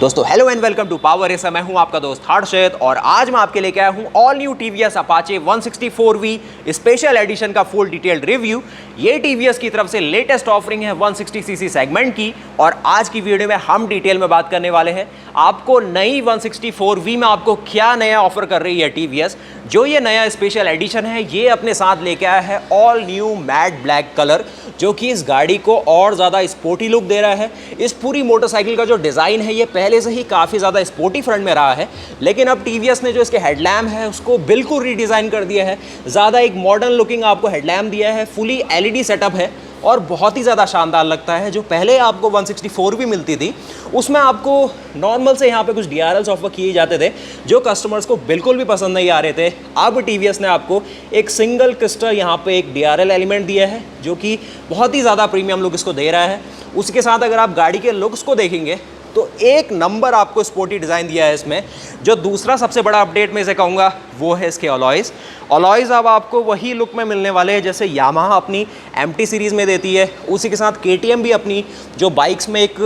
दोस्तों hello and welcome to Power Racer. मैं हूं आपका दोस्त हर्षित और आज मैं आपके लेके आया हूं all new TVS Apache 164V special edition का फुल डिटेल्ड रिव्यू। ये टीवीएस की तरफ से लेटेस्ट ऑफरिंग है 160cc सेगमेंट की और आज की वीडियो में हम डिटेल में बात करने वाले हैं आपको नई 164V में आपको क्या नया ऑफर कर रही है टीवीएस। जो ये नया स्पेशल एडिशन है ये अपने साथ लेके आया है all new matte black colour, जो कि इस गाड़ी को और ज़्यादा स्पोर्टी लुक दे रहा है। इस पूरी मोटरसाइकिल का जो डिज़ाइन है ये पहले से ही काफ़ी ज़्यादा स्पोर्टी फ्रंट में रहा है, लेकिन अब टीवीएस ने जो इसके हेडलैम्प है उसको बिल्कुल रीडिज़ाइन कर दिया है। ज़्यादा एक मॉडर्न लुकिंग आपको हेडलैम्प दिया है, फुली एलईडी सेटअप है और बहुत ही ज़्यादा शानदार लगता है। जो पहले आपको 164 भी मिलती थी उसमें आपको नॉर्मल से यहाँ पे कुछ DRLs ऑफर किए जाते थे जो कस्टमर्स को बिल्कुल भी पसंद नहीं आ रहे थे। अब टीवीएस ने आपको एक सिंगल क्रिस्टल यहाँ पे एक DRL एलिमेंट दिया है जो कि बहुत ही ज़्यादा प्रीमियम लुक इसको दे रहा है। उसके साथ अगर आप गाड़ी के लुक्स को देखेंगे तो एक नंबर आपको स्पोर्टी डिज़ाइन दिया है इसमें। जो दूसरा सबसे बड़ा अपडेट मैं इसे कहूँगा वो है इसके अलॉयज़ अब आपको वही लुक में मिलने वाले हैं जैसे यामाहा अपनी MT सीरीज़ में देती है। उसी के साथ KTM भी अपनी जो बाइक्स में एक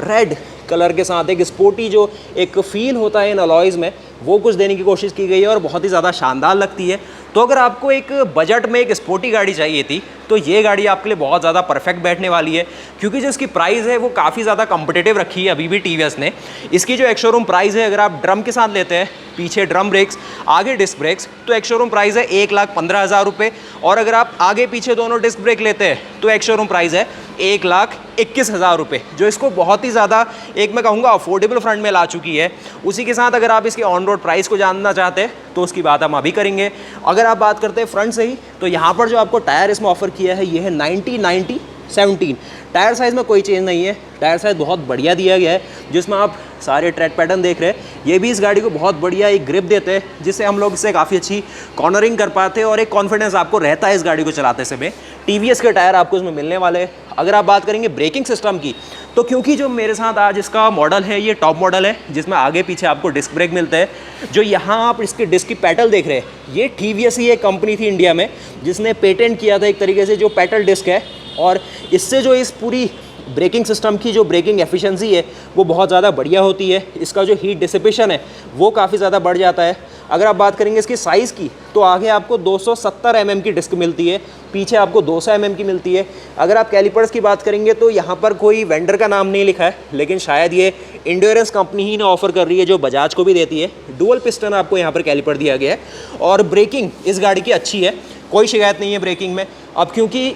रेड कलर के साथ एक स्पोर्टी जो एक फील होता है इन अलॉयज़ में वो कुछ देने की कोशिश की गई है और बहुत ही ज़्यादा शानदार लगती है। तो अगर आपको एक बजट में एक स्पोर्टी गाड़ी चाहिए थी तो ये गाड़ी आपके लिए बहुत ज़्यादा परफेक्ट बैठने वाली है, क्योंकि जो इसकी प्राइस है वो काफ़ी ज़्यादा कम्पिटिटिव रखी है अभी भी टीवीएस ने। इसकी जो एक्स शोरूम प्राइस है, अगर आप ड्रम के साथ लेते हैं, पीछे ड्रम ब्रेक्स आगे डिस्क ब्रेक्स, तो एक्स शोरूम प्राइस है 1,15,000 रुपये। और अगर आप आगे पीछे दोनों डिस्क ब्रेक लेते हैं तो एक्स शोरूम प्राइस है 1,21,000 रुपये, जो इसको बहुत ही ज़्यादा एक मैं कहूँगा अफोर्डेबल फ्रंट में ला चुकी है। उसी के साथ अगर आप इसके ऑन रोड प्राइस को जानना चाहते हैं तो उसकी बात हम अभी करेंगे। अगर आप बात करते हैं फ्रंट से ही तो यहाँ पर जो आपको टायर इसमें ऑफर किया है ये है 90/90/17। टायर साइज़ में कोई चेंज नहीं है, टायर साइज़ बहुत बढ़िया दिया गया है। जिसमें आप सारे ट्रेड पैटर्न देख रहे हैं ये भी इस गाड़ी को बहुत बढ़िया एक ग्रिप देते हैं जिससे हम लोग इससे काफ़ी अच्छी कॉर्नरिंग कर पाते हैं और एक कॉन्फिडेंस आपको रहता है इस गाड़ी को चलाते समय। टीवीएस के टायर आपको इसमें मिलने वाले हैं। अगर आप बात करेंगे ब्रेकिंग सिस्टम की तो क्योंकि जो मेरे साथ आज इसका मॉडल है ये टॉप मॉडल है जिसमें आगे पीछे आपको डिस्क ब्रेक मिलते हैं। जो यहाँ आप इसके डिस्क की पैडल देख रहे हैं ये टीवीएस ही एक कंपनी थी इंडिया में जिसने पेटेंट किया था एक तरीके से जो पैडल डिस्क है, और इससे जो इस पूरी ब्रेकिंग सिस्टम की जो ब्रेकिंग एफिशिएंसी है वो बहुत ज़्यादा बढ़िया होती है। इसका जो हीट डिसिपेशन है वो काफ़ी ज़्यादा बढ़ जाता है। अगर आप बात करेंगे इसकी साइज़ की तो आगे आपको 270 mm की डिस्क मिलती है, पीछे आपको 200 mm की मिलती है। अगर आप कैलिपर्स की बात करेंगे तो यहाँ पर कोई वेंडर का नाम नहीं लिखा है, लेकिन शायद ये इंड्योरेंस कंपनी ही ने ऑफर कर रही है जो बजाज को भी देती है। डुअल पिस्टन आपको यहाँ पर कैलिपर दिया गया है और ब्रेकिंग इस गाड़ी की अच्छी है, कोई शिकायत नहीं है ब्रेकिंग में। अब क्योंकि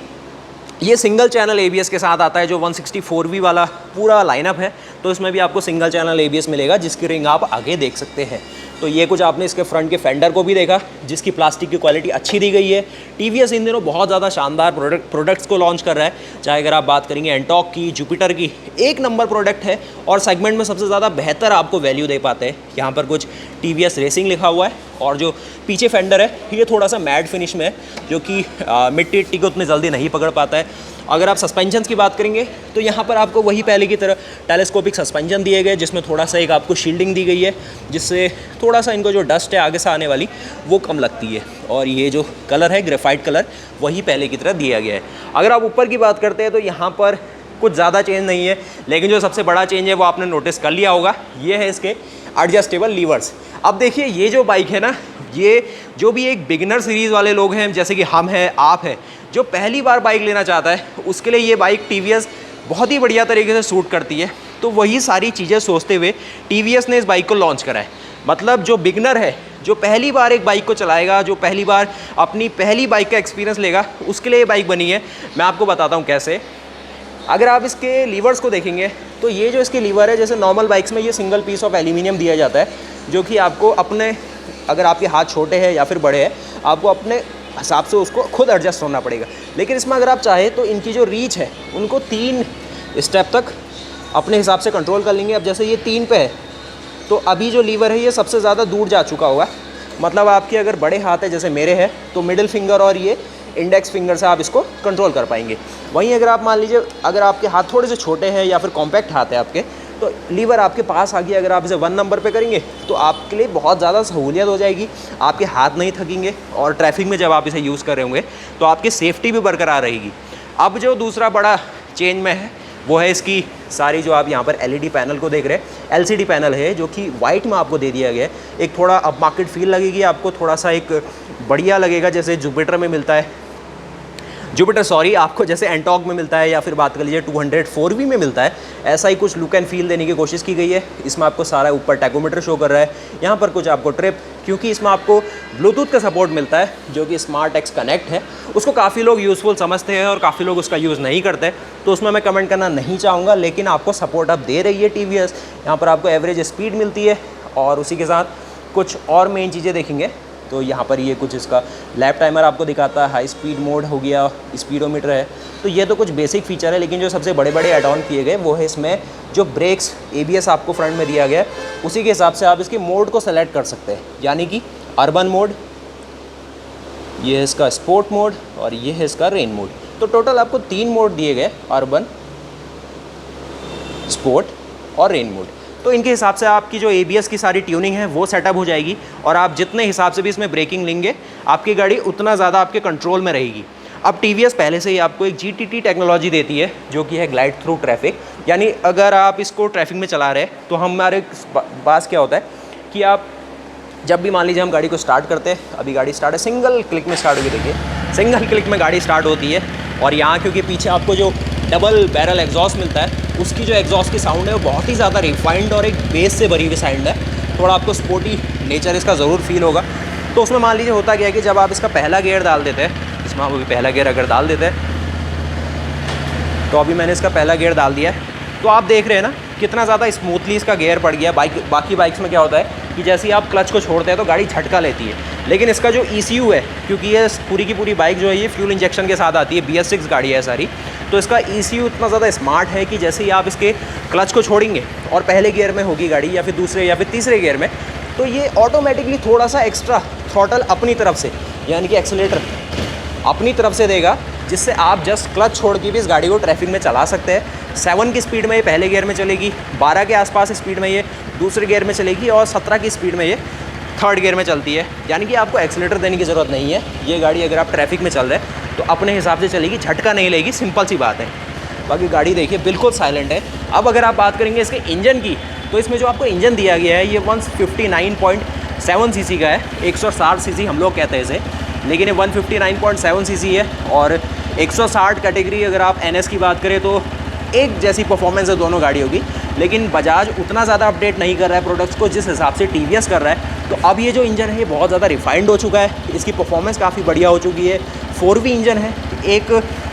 ये सिंगल चैनल ABS के साथ आता है जो 164V वाला पूरा लाइनअप है, तो इसमें भी आपको सिंगल चैनल ABS मिलेगा जिसकी रिंग आप आगे देख सकते हैं। तो ये कुछ आपने इसके फ्रंट के फेंडर को भी देखा जिसकी प्लास्टिक की क्वालिटी अच्छी दी गई है। टीवीएस इन दिनों बहुत ज़्यादा शानदार प्रोडक्ट्स को लॉन्च कर रहा है, चाहे अगर आप बात करेंगे एंटॉक की, जुपिटर की, एक नंबर प्रोडक्ट है और सेगमेंट में सबसे ज़्यादा बेहतर आपको वैल्यू दे पाते हैं। यहाँ पर कुछ टीवीएस रेसिंग लिखा हुआ है और जो पीछे फेंडर है ये थोड़ा सा मैट फिनिश में है जो कि मिट्टी इट्टी को उतनी जल्दी नहीं पकड़ पाता है। अगर आप सस्पेंशन की बात करेंगे तो यहाँ पर आपको वही पहले की तरह टेलीस्कोपिक सस्पेंशन दिए गए जिसमें थोड़ा सा एक आपको शील्डिंग दी गई है जिससे थोड़ा सा इनको जो डस्ट है आगे से आने वाली वो कम लगती है। और ये जो कलर है ग्रेफाइट कलर वही पहले की तरह दिया गया है। अगर आप ऊपर की बात करते हैं तो यहाँ पर कुछ ज़्यादा चेंज नहीं है, लेकिन जो सबसे बड़ा चेंज है वो आपने नोटिस कर लिया होगा, ये है इसके एडजस्टेबल लीवर्स। अब देखिए ये जो बाइक है ना, ये जो भी एक बिगिनर सीरीज़ वाले लोग हैं जैसे कि हम हैं, आप हैं, जो पहली बार बाइक लेना चाहता है उसके लिए ये बाइक टीवीएस बहुत ही बढ़िया तरीके से सूट करती है। तो वही सारी चीज़ें सोचते हुए टीवीएस ने इस बाइक को लॉन्च करा है। मतलब जो बिगिनर है, जो पहली बार एक बाइक को चलाएगा, जो पहली बार अपनी पहली बाइक का एक्सपीरियंस लेगा, उसके लिए ये बाइक बनी है। मैं आपको बताता हूँ कैसे। अगर आप इसके लीवर्स को देखेंगे तो ये जो इसके लीवर है, जैसे नॉर्मल बाइक्स में ये सिंगल पीस ऑफ एल्यूमिनियम दिया जाता है जो कि आपको अपने, अगर आपके हाथ छोटे हैं या फिर बड़े हैं, आपको अपने हिसाब से उसको खुद एडजस्ट होना पड़ेगा। लेकिन इसमें अगर आप चाहें तो इनकी जो रीच है उनको 3 स्टेप तक अपने हिसाब से कंट्रोल कर लेंगे। अब जैसे ये 3 पे है तो अभी जो लीवर है ये सबसे ज़्यादा दूर जा चुका होगा। मतलब आपके अगर बड़े हाथ है जैसे मेरे हैं तो मिडिल फिंगर और ये इंडेक्स फिंगर से आप इसको कंट्रोल कर पाएंगे। वहीं अगर आप मान लीजिए अगर आपके हाथ थोड़े से छोटे हैं या फिर कॉम्पैक्ट हाथ है आपके, तो लीवर आपके पास आ गया, अगर आप इसे 1 नंबर पे करेंगे तो आपके लिए बहुत ज़्यादा सहूलियत हो जाएगी, आपके हाथ नहीं थकेंगे और ट्रैफिक में जब आप इसे यूज़ कर रहे होंगे तो आपकी सेफ्टी भी बरकरार रहेगी। अब जो दूसरा बड़ा चेंज में है वो है इसकी सारी जो आप यहाँ पर एलईडी पैनल को देख रहे हैं, एलसीडी पैनल है जो कि वाइट में आपको दे दिया गया है। एक थोड़ा अप मार्केट फील लगेगी आपको, थोड़ा सा एक बढ़िया लगेगा जैसे जुपिटर में मिलता है, आपको जैसे एंटॉक में मिलता है, या फिर बात कर लीजिए 204V में मिलता है। ऐसा ही कुछ लुक एंड फील देने की कोशिश की गई है। इसमें आपको सारा ऊपर टैकोमीटर शो कर रहा है, यहाँ पर कुछ आपको ट्रिप, क्योंकि इसमें आपको ब्लूटूथ का सपोर्ट मिलता है जो कि स्मार्ट एक्स कनेक्ट है। उसको काफ़ी लोग यूज़फुल समझते हैं और काफ़ी लोग उसका यूज़ नहीं करते, तो उसमें मैं कमेंट करना नहीं चाहूँगा, लेकिन आपको सपोर्ट अब दे रही है TVS। यहाँ पर आपको एवरेज स्पीड मिलती है और उसी के साथ कुछ और मेन चीज़ें देखेंगे तो यहाँ पर ये कुछ इसका लैप टाइमर आपको दिखाता है, हाई स्पीड मोड हो गया, स्पीडोमीटर है। तो ये तो कुछ बेसिक फीचर है, लेकिन जो सबसे बड़े बड़े ऐड ऑन किए गए वो है इसमें जो ब्रेक्स ABS आपको फ्रंट में दिया गया है, उसी के हिसाब से आप इसके मोड को सेलेक्ट कर सकते हैं, यानी कि अर्बन मोड, ये है इसका स्पोर्ट मोड और ये है इसका रेन मोड। तो टोटल आपको 3 मोड दिए गए, अर्बन, स्पोर्ट और रेन मोड। तो इनके हिसाब से आपकी जो ABS की सारी ट्यूनिंग है वो सेटअप हो जाएगी, और आप जितने हिसाब से भी इसमें ब्रेकिंग लेंगे आपकी गाड़ी उतना ज़्यादा आपके कंट्रोल में रहेगी। अब TVS पहले से ही आपको एक GTT टेक्नोलॉजी देती है जो कि है ग्लाइड थ्रू ट्रैफिक, यानी अगर आप इसको ट्रैफिक में चला रहे हैं तो हमारे पास क्या होता है कि आप जब भी मान लीजिए हम गाड़ी को स्टार्ट करते हैं, अभी गाड़ी स्टार्ट है, सिंगल क्लिक में स्टार्ट होगी, देखिए सिंगल क्लिक में गाड़ी स्टार्ट होती है। और यहाँ क्योंकि पीछे आपको जो डबल बैरल एग्जॉस्ट मिलता है, उसकी जो एग्जॉस्ट की साउंड है वो बहुत ही ज़्यादा रिफाइंड और एक बेस से भरी हुई साउंड है। थोड़ा आपको स्पोर्टी नेचर इसका ज़रूर फील होगा। तो उसमें मान लीजिए होता क्या है कि जब आप इसका पहला गियर डाल देते हैं, इसमें आप अभी पहला गियर अगर डाल देते हैं, तो अभी मैंने इसका पहला गियर डाल दिया है, तो आप देख रहे हैं ना कितना ज़्यादा स्मूथली इसका गियर पड़ गया। बाकी बाइक्स में क्या होता है कि जैसे ही आप क्लच को छोड़ते हैं तो गाड़ी झटका लेती है, लेकिन इसका जो ECU है, क्योंकि ये पूरी की पूरी बाइक जो है ये फ्यूल इंजेक्शन के साथ आती है, BS6 गाड़ी है सारी, तो इसका ECU इतना ज़्यादा स्मार्ट है कि जैसे ही आप इसके क्लच को छोड़ेंगे और पहले गियर में होगी गाड़ी, या फिर दूसरे या फिर तीसरे गियर में, तो ये ऑटोमेटिकली थोड़ा सा एक्स्ट्रा थ्रॉटल अपनी तरफ से, यानी कि एक्सीलरेटर अपनी तरफ से देगा, जिससे आप जस्ट क्लच छोड़ के भी इस गाड़ी को ट्रैफिक में चला सकते हैं। 7 की स्पीड में ये पहले गियर में चलेगी, 12 के आसपास स्पीड में ये दूसरे गियर में चलेगी, और 17 की स्पीड में ये थर्ड गियर में चलती है। यानी कि आपको एक्सीलरेटर देने की ज़रूरत नहीं है। ये गाड़ी अगर आप ट्रैफिक में चल रहे हैं तो अपने हिसाब से चलेगी, झटका नहीं लेगी, सिंपल सी बात है। बाकी गाड़ी देखिए बिल्कुल साइलेंट है। अब अगर आप बात करेंगे इसके इंजन की, तो इसमें जो आपको इंजन दिया गया है ये 159.7 सीसी का है। 160 सीसी हम लोग कहते हैं इसे, लेकिन ये 159.7 सीसी है। और 160 कैटेगरी अगर आप NS की बात करें तो एक जैसी परफॉर्मेंस है दोनों गाड़ियों की, लेकिन बजाज उतना ज़्यादा अपडेट नहीं कर रहा है प्रोडक्ट्स को जिस हिसाब से TVS कर रहा है। तो अब ये जो इंजन है ये बहुत ज़्यादा रिफाइंड हो चुका है, इसकी परफॉर्मेंस काफ़ी बढ़िया हो चुकी है। 4V इंजन है, एक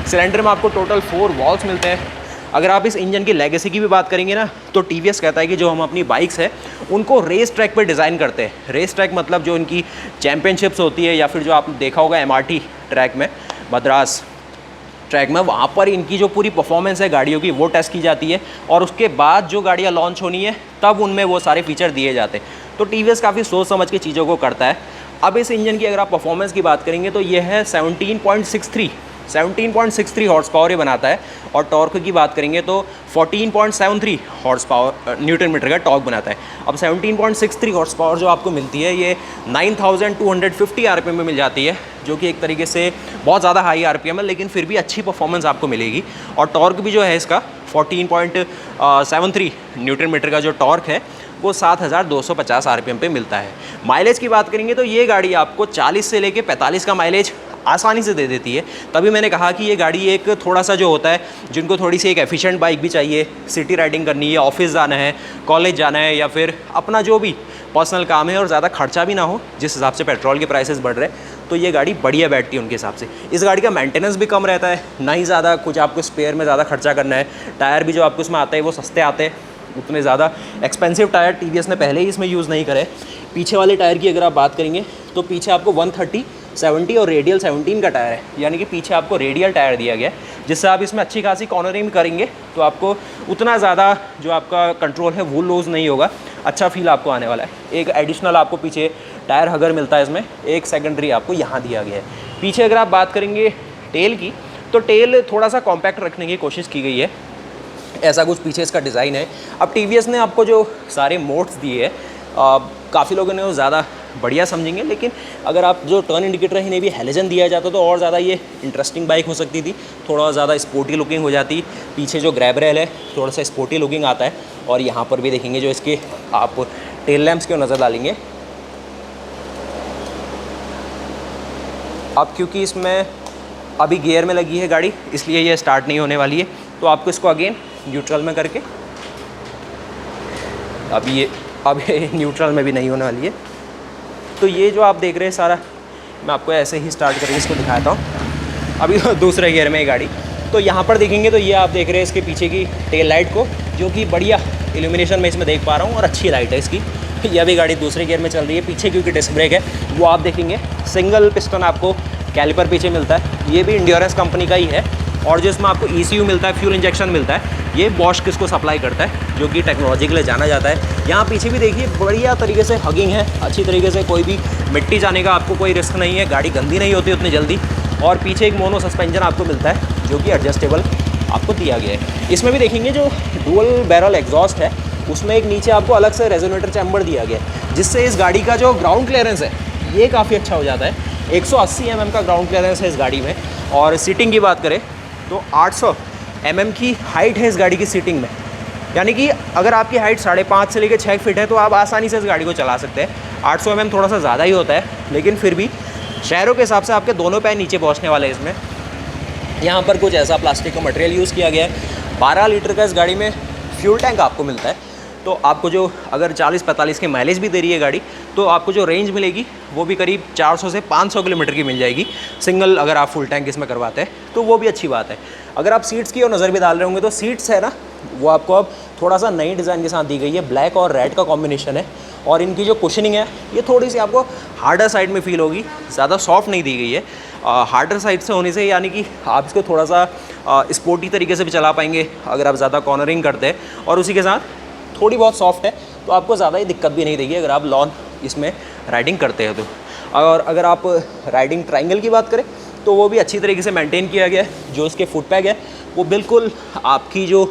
सिलेंडर में आपको टोटल 4 वॉल्व्स मिलते हैं। अगर आप इस इंजन की लेगेसी की भी बात करेंगे ना, तो TVS कहता है कि जो हम अपनी बाइक्स है उनको रेस ट्रैक पर डिज़ाइन करते हैं। रेस ट्रैक मतलब जो इनकी चैम्पियनशिप्स होती है, या फिर जो आपने देखा होगा MRT ट्रैक में, मद्रास ट्रैक में, वहाँ पर इनकी जो पूरी परफॉर्मेंस है गाड़ियों की वो टेस्ट की जाती है, और उसके बाद जो गाड़ियाँ लॉन्च होनी है तब उनमें वो सारे फीचर दिए जाते हैं। तो TVS काफ़ी सोच समझ के चीज़ों को करता है। अब इस इंजन की अगर आप परफॉर्मेंस की बात करेंगे तो ये है 17.63 हॉर्स पावर ये बनाता है, और टॉर्क की बात करेंगे तो 14.73 हॉर्स पावर न्यूटन मीटर का टॉर्क बनाता है। अब 17.63 हॉर्स पावर जो आपको मिलती है ये 9250 RPM में मिल जाती है, जो कि एक तरीके से बहुत ज़्यादा हाई RPM है, लेकिन फिर भी अच्छी परफॉर्मेंस आपको मिलेगी। और टॉर्क भी जो है इसका 14.73 न्यूटन मीटर का जो टॉर्क है वो 7250 RPM पे मिलता है। माइलेज की बात करेंगे तो ये गाड़ी आपको 40 से लेके 45 का माइलेज आसानी से दे देती है। तभी मैंने कहा कि ये गाड़ी एक थोड़ा सा जो होता है, जिनको थोड़ी सी एक एफिशिएंट बाइक भी चाहिए, सिटी राइडिंग करनी है, ऑफिस जाना है, कॉलेज जाना है, या फिर अपना जो भी पर्सनल काम है और ज़्यादा खर्चा भी ना हो, जिस हिसाब से पेट्रोल के प्राइसेस बढ़ रहे हैं, तो ये गाड़ी बढ़िया बैठती है उनके हिसाब से। इस गाड़ी का मेंटेनेंस भी कम रहता है, ना ही ज़्यादा कुछ आपको स्पेयर में ज़्यादा खर्चा करना है। टायर भी जो आपको इसमें आते हैं वो सस्ते आते हैं, उतने ज़्यादा एक्सपेंसिव टायर TVS ने पहले ही इसमें यूज़ नहीं करे। पीछे वाले टायर की अगर आप बात करेंगे तो पीछे आपको 130, 70 और रेडियल 17 का टायर है, यानी कि पीछे आपको रेडियल टायर दिया गया है, जिससे आप इसमें अच्छी खासी कॉर्नरिंग करेंगे तो आपको उतना ज़्यादा जो आपका कंट्रोल है वो लूज़ नहीं होगा, अच्छा फील आपको आने वाला है। एक एडिशनल आपको पीछे टायर हगर मिलता है इसमें, एक सेकेंडरी आपको यहाँ दिया गया है। पीछे अगर आप बात करेंगे टेल की, तो टेल थोड़ा सा कॉम्पैक्ट रखने की कोशिश की गई है, ऐसा कुछ पीछे इसका डिज़ाइन है। अब TVS ने आपको जो सारे मोड्स दिए हैं, काफ़ी लोगों ने वो ज़्यादा बढ़िया समझेंगे, लेकिन अगर आप जो टर्न इंडिकेटर है इन्हें भी हेलोजन दिया जाता तो और ज़्यादा ये इंटरेस्टिंग बाइक हो सकती थी, थोड़ा ज़्यादा स्पोर्टी लुकिंग हो जाती। पीछे जो ग्रैब रेल है थोड़ा सा स्पोर्टी लुकिंग आता है। और यहाँ पर भी देखेंगे जो इसके आप टेल लैम्प्स की नज़र डालेंगे, अब क्योंकि इसमें अभी गियर में लगी है गाड़ी इसलिए ये स्टार्ट नहीं होने वाली है, तो आपको इसको अगेन न्यूट्रल में करके, अब ये न्यूट्रल में भी नहीं होने वाली है। तो ये जो आप देख रहे हैं सारा, मैं आपको ऐसे ही स्टार्ट करके इसको दिखाता हूँ। अभी तो दूसरे गियर में ये गाड़ी, तो यहाँ पर देखेंगे तो ये आप देख रहे हैं इसके पीछे की टेल लाइट को, जो कि बढ़िया इल्यूमिनेशन में इसमें देख पा रहा हूँ और अच्छी लाइट है इसकी। यह भी गाड़ी दूसरे गियर में चल रही है। पीछे क्योंकि डिस्क ब्रेक है वो आप देखेंगे सिंगल पिस्टन आपको कैलिपर पीछे मिलता है, ये भी इंड्योरेंस कंपनी का ही है। और जो इसमें आपको ECU मिलता है, फ्यूल इंजेक्शन मिलता है, ये बॉश किसको सप्लाई करता है, जो कि टेक्नोलॉजी के लिए जाना जाता है। यहाँ पीछे भी देखिए बढ़िया तरीके से हगिंग है, अच्छी तरीके से, कोई भी मिट्टी जाने का आपको कोई रिस्क नहीं है, गाड़ी गंदी नहीं होती उतनी जल्दी। और पीछे एक मोनो सस्पेंशन आपको मिलता है जो कि एडजस्टेबल आपको दिया गया है। इसमें भी देखेंगे जो डुअल बैरल एग्जॉस्ट है उसमें एक नीचे आपको अलग से रेजोनेटर चैम्बर दिया गया है, जिससे इस गाड़ी का जो ग्राउंड क्लियरेंस है ये काफ़ी अच्छा हो जाता है। 180 mm का ग्राउंड क्लियरेंस है इस गाड़ी में। और सीटिंग की बात करें तो 800 mm की हाइट है इस गाड़ी की सीटिंग में, यानी कि अगर आपकी हाइट 5.5 से लेकर 6 फीट है तो आप आसानी से इस गाड़ी को चला सकते हैं। 800 mm थोड़ा सा ज़्यादा ही होता है, लेकिन फिर भी शहरों के हिसाब से आपके दोनों पैर नीचे पहुँचने वाले हैं इसमें। यहाँ पर कुछ ऐसा प्लास्टिक का मटेरियल यूज़ किया गया है। 12 लीटर का इस गाड़ी में फ्यूल टैंक आपको मिलता है, तो आपको जो अगर 40-45 के माइलेज भी दे रही है गाड़ी, तो आपको जो रेंज मिलेगी वो भी करीब 400 से 500 किलोमीटर की मिल जाएगी सिंगल, अगर आप फुल टैंक इसमें करवाते हैं तो वो भी अच्छी बात है। अगर आप सीट्स की और नज़र भी डाल रहे होंगे तो सीट्स है ना, वो आपको अब थोड़ा सा नई डिज़ाइन के साथ दी गई है, ब्लैक और रेड का कॉम्बिनेशन है। और इनकी जो कुशनिंग है ये थोड़ी सी आपको हार्डर साइड में फील होगी, ज़्यादा सॉफ्ट नहीं दी गई है। हार्डर साइड से होने से यानी कि आप इसको थोड़ा सा स्पोर्टी तरीके से भी चला पाएंगे अगर आप ज़्यादा कॉर्नरिंग करते हैं, और उसी के साथ थोड़ी बहुत सॉफ्ट है तो आपको ज़्यादा ही दिक्कत भी नहीं देगी अगर आप लॉन इसमें राइडिंग करते हैं तो। और अगर आप राइडिंग ट्रायंगल की बात करें तो वो भी अच्छी तरीके से मेंटेन किया गया है। जो इसके फुट पैग है वो बिल्कुल आपकी जो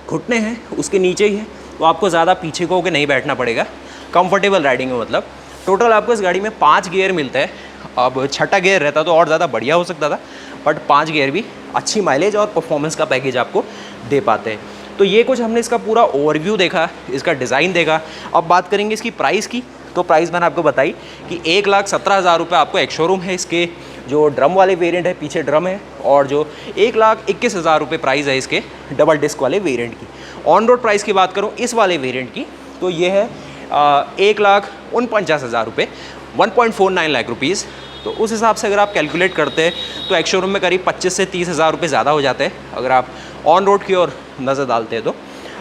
घुटने हैं उसके नीचे ही है, तो आपको ज़्यादा पीछे को होकर नहीं बैठना पड़ेगा, कंफर्टेबल राइडिंग है। मतलब टोटल आपको इस गाड़ी में 5 गियर मिलते हैं। अब छठा गियर रहता तो और ज़्यादा बढ़िया हो सकता था, बट 5 गियर भी अच्छी माइलेज और परफॉर्मेंस का पैकेज आपको दे पाते हैं। तो ये कुछ हमने इसका पूरा ओवरव्यू देखा, इसका डिज़ाइन देखा। अब बात करेंगे इसकी प्राइस की, तो प्राइस मैंने आपको बताई कि 1,17,000 रुपये आपको एक शोरूम है। इसके जो ड्रम वाले वेरिएंट है, पीछे ड्रम है, और जो 1,21,000 रुपये प्राइस है इसके डबल डिस्क वाले वेरिएंट की। ऑन रोड प्राइस की बात करूँ इस वाले वेरिएंट की तो ये है 1,49,000 रुपये, 1.49 लाख रुपीज़। तो उस हिसाब से अगर आप कैलकुलेट करते हैं तो एक शोरूम में करीब 25 से 30,000 रुपये ज़्यादा हो जाते हैं अगर आप ऑन रोड की ओर नज़र डालते हैं तो।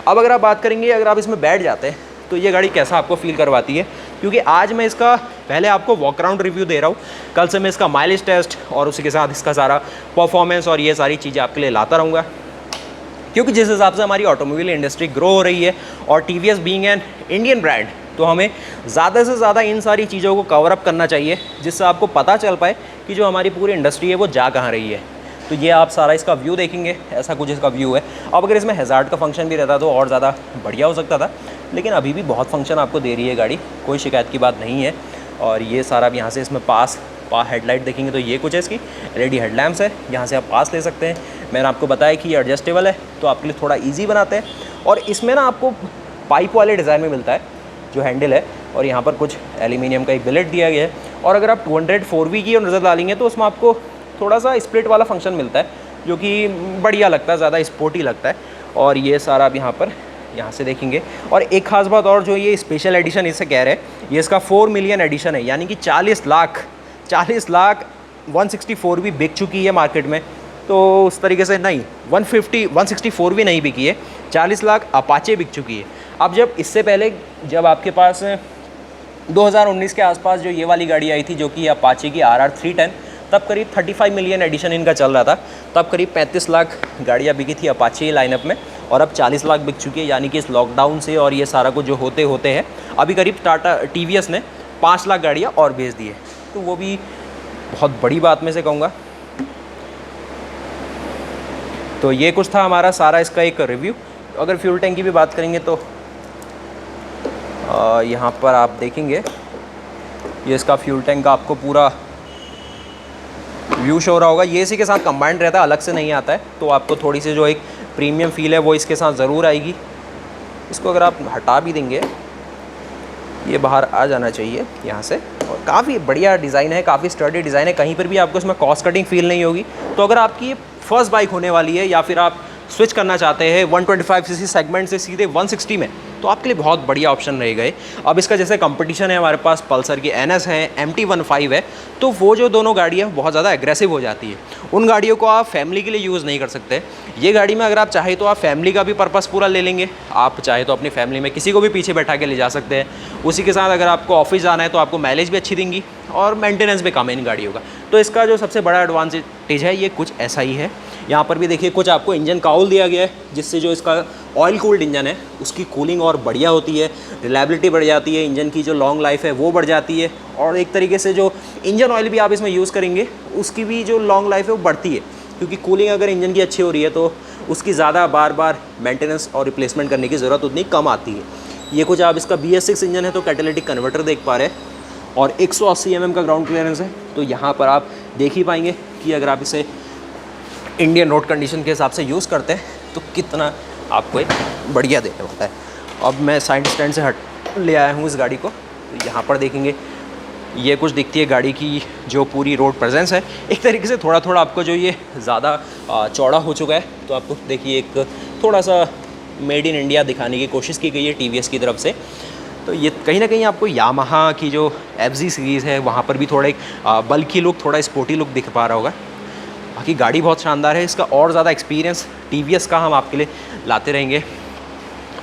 अब अगर आप बात करेंगे अगर आप इसमें बैठ जाते हैं तो ये गाड़ी कैसा आपको फील करवाती है, क्योंकि आज मैं इसका पहले आपको वॉक अराउंड रिव्यू दे रहा हूँ, कल से मैं इसका माइलेज टेस्ट और उसी के साथ इसका सारा परफॉर्मेंस और ये सारी चीज़ें आपके लिए लाता रहूँगा। क्योंकि जिस हिसाब से हमारी ऑटोमोबाइल इंडस्ट्री ग्रो हो रही है और TVS being an Indian brand, तो हमें ज़्यादा से ज़्यादा इन सारी चीज़ों को कवर अप करना चाहिए, जिससे आपको पता चल पाए कि जो हमारी पूरी इंडस्ट्री है वो जा कहाँ रही है। तो ये आप सारा इसका व्यू देखेंगे, ऐसा कुछ इसका व्यू है। अब अगर इसमें हैज़ार्ड का फंक्शन भी रहता तो और ज़्यादा बढ़िया हो सकता था, लेकिन अभी भी बहुत फंक्शन आपको दे रही है गाड़ी, कोई शिकायत की बात नहीं है। और ये सारा अब यहाँ से इसमें पास हेडलाइट देखेंगे तो ये कुछ है, इसकी LED हेडलैम्प्स है, यहाँ से आप पास ले सकते हैं। मैंने आपको बताया कि ये एडजस्टेबल है तो आपके लिए थोड़ा ईजी बनाते हैं। और इसमें ना आपको पाइप वाले डिज़ाइन में मिलता है जो हैंडल है, और यहाँ पर कुछ एल्यूमिनियम का एक बिलेट दिया गया है। और अगर आप 204V की नज़र डालेंगे तो उसमें आपको थोड़ा सा स्प्लिट वाला फंक्शन मिलता है, जो कि बढ़िया लगता है, ज़्यादा स्पोर्टी लगता है। और ये सारा आप यहाँ से देखेंगे। और एक खास बात और, जो ये स्पेशल एडिशन इसे कह रहे हैं, ये इसका 4 मिलियन एडिशन है, यानी कि 40 लाख 164V बिक चुकी है मार्केट में। तो उस तरीके से नहीं, 164V नहीं बिकी है, 40 लाख अपाचे बिक चुकी है। अब जब इससे पहले जब आपके पास 2019 के आसपास जो ये वाली गाड़ी आई थी, जो कि अपाचे की RR 310, तब करीब 35 मिलियन एडिशन इनका चल रहा था। तब करीब 35 लाख गाड़ियाँ बिकी थी अपाचे लाइनअप में, और अब 40 लाख बिक चुकी है। यानी कि इस लॉकडाउन से और ये सारा कुछ जो होते हैं, अभी करीब TVS ने 5 लाख गाड़ियाँ और भेज दी है, तो वो भी बहुत बड़ी बात में से कहूँगा। तो ये कुछ था हमारा सारा इसका एक रिव्यू। अगर फ्यूल टैंक की भी बात करेंगे तो यहाँ पर आप देखेंगे ये इसका फ्यूल टैंक का आपको पूरा व्यू शो हो रहा होगा। ये इसी के साथ कंबाइंड रहता है, अलग से नहीं आता है, तो आपको थोड़ी सी जो एक प्रीमियम फील है वो इसके साथ ज़रूर आएगी। इसको अगर आप हटा भी देंगे, ये बाहर आ जाना चाहिए यहाँ से। और काफ़ी बढ़िया डिज़ाइन है, काफ़ी स्टर्डी डिज़ाइन है, कहीं पर भी आपको इसमें कॉस्ट कटिंग फील नहीं होगी। तो अगर आपकी ये फर्स्ट बाइक होने वाली है या फिर आप स्विच करना चाहते हैं 125 सीसी सेगमेंट से सीधे 160 में, तो आपके लिए बहुत बढ़िया ऑप्शन रहेगा ये। अब इसका जैसे कंपटीशन है हमारे पास, पल्सर की NS है, MT-15 है, तो वो जो दोनों गाड़ियाँ बहुत ज़्यादा एग्रेसिव हो जाती है। उन गाड़ियों को आप फैमिली के लिए यूज़ नहीं कर सकते। ये गाड़ी में अगर आप चाहे तो आप फैमिली का भी पर्पस पूरा ले लेंगे, आप चाहे तो अपनी फैमिली में किसी को भी पीछे बैठा के ले जा सकते हैं। उसी के साथ अगर आपको ऑफिस जाना है तो आपको माइलेज भी अच्छी देंगी और मेंटेनेंस भी कम है इन गाड़ियों का। तो इसका जो सबसे बड़ा एडवांटेज है ये कुछ ऐसा ही है। यहाँ पर भी देखिए कुछ आपको इंजन काउल दिया गया है, जिससे जो इसका ऑयल कूल्ड इंजन है उसकी कूलिंग और बढ़िया होती है, रिलायबिलिटी बढ़ जाती है, इंजन की जो लॉन्ग लाइफ है वो बढ़ जाती है, और एक तरीके से जो इंजन ऑयल भी आप इसमें यूज़ करेंगे उसकी भी जो लॉन्ग लाइफ है वो बढ़ती है, क्योंकि कूलिंग अगर इंजन की अच्छी हो रही है तो उसकी ज़्यादा बार बार मेंटेनेंस और रिप्लेसमेंट करने की ज़रूरत उतनी कम आती है। ये कुछ आप इसका BS6 इंजन है तो कैटालिटिक कन्वर्टर देख पा रहे हैं, और 180 mm का ग्राउंड क्लियरेंस है। तो यहाँ पर आप देख ही पाएंगे कि अगर आप इसे इंडियन रोड कंडीशन के हिसाब से यूज़ करते हैं तो कितना आपको एक बढ़िया देने वाला है। अब मैं साइड स्टैंड से हट ले आया हूँ इस गाड़ी को, तो यहाँ पर देखेंगे ये कुछ दिखती है गाड़ी की जो पूरी रोड प्रेजेंस है। एक तरीके से थोड़ा थोड़ा आपको जो ये ज़्यादा चौड़ा हो चुका है, तो आपको देखिए एक थोड़ा सा मेड इन इंडिया दिखाने की कोशिश की गई है TVS की तरफ से। तो ये कहीं ना कहीं आपको यामाहा की जो FZ सीरीज़ है वहाँ पर भी थोड़ा एक बल्कि लुक, थोड़ा स्पोर्टी लुक दिख पा रहा होगा। बाकी गाड़ी बहुत शानदार है, इसका और ज़्यादा एक्सपीरियंस TVS का हम आपके लिए लाते रहेंगे।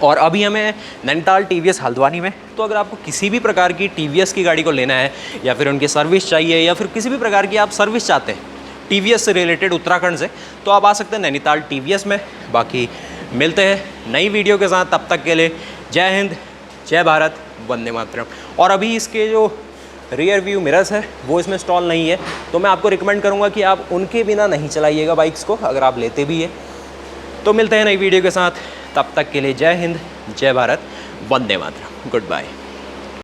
और अभी हमें नैनीताल TVS हल्द्वानी में, तो अगर आपको किसी भी प्रकार की TVS की गाड़ी को लेना है या फिर उनकी सर्विस चाहिए या फिर किसी भी प्रकार की आप सर्विस चाहते हैं TVS से रिलेटेड उत्तराखंड से, तो आप आ सकते हैं नैनीताल TVS में। बाकी मिलते हैं नई वीडियो के साथ, तब तक के लिए जय हिंद, जय भारत, वंदे मातरम। और अभी इसके जो रियर व्यू मिरर्स है वो इसमें इंस्टॉल नहीं है, तो मैं आपको रिकमेंड करूंगा कि आप उनके बिना नहीं चलाइएगा बाइक्स को, अगर आप लेते भी है। तो मिलते हैं नई वीडियो के साथ, तब तक के लिए जय हिंद, जय भारत, वंदे मातरम, गुड बाय।